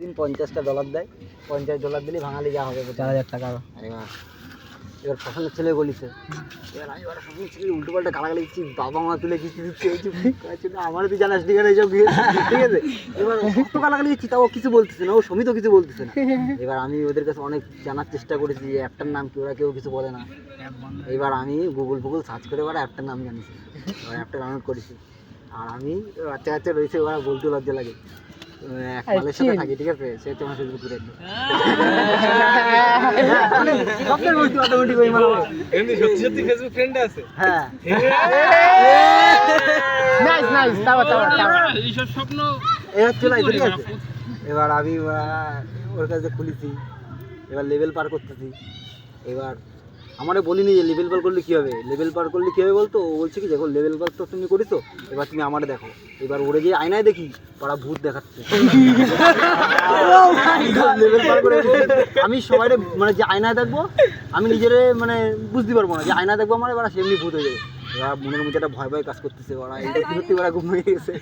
দিন $50 দেয়, $50 দিলেই ভাঙালি যা হবে 4,000 টাকা। আরে মা, এবার ফসলের ছেলে বলিছে, এবার আমি ওরা ফসলের ছেলে উল্টো পাল্টা গালাগালি দিচ্ছি, বাবা মা তুলে কিছু দিচ্ছে, আমারও তুই জানাস ঠিক আছে এইসব, ঠিক আছে। এবার কত গালাগালি দিচ্ছি, তাও কিছু বলতেছে না, ও সমিতও কিছু বলতেছে না। এবার আমি ওদের কাছে অনেক জানার চেষ্টা করেছি যে অ্যাপটার নাম কি, ওরা কেউ কিছু বলে না। এবার আমি গুগল সার্চ করে ওরা অ্যাপটার নাম জানিছি, এবার অ্যাপটা ডাউনলোড করেছি। আর আমি বাচ্চা কাচ্চা রয়েছে, ওরা বলতে লজ্জা লাগে, এক মালের সাথে থাকি, ঠিক আছে, সে তোমার ফেসবুক করে সত্যি ফেসবুক ফ্রেন্ড আছে। হ্যাঁ, এইসব স্বপ্ন এবার চলে আসছে, ঠিক আছে। এবার আমি ওর কাছে খুলেছি, এবার লেভেল পার করতেছি। এবার আমারে বলিনি যে লেভেল পার করলে কী হবে, লেভেল পার করলে কী হবে বলতো, ও বলছে কি দেখো লেভেল পার তো তুমি করিস, এবার তুমি আমারে দেখো। এবার ওরে যে আয়নায় দেখি, ওরা ভূত দেখাচ্ছে। লেভেল পার করে আমি সবাই মানে যে আয়নায় দেখবো, আমি নিজের মানে বুঝতে পারবো না যে আয়নায় দেখবো আমার, এবার সেমনি ভূত হয়ে যাবে। এবার মনের মধ্যে একটা ভয় ভয় কাজ করতেছে, ওরা এই সত্যি ওরা ঘুমিয়ে গেছে।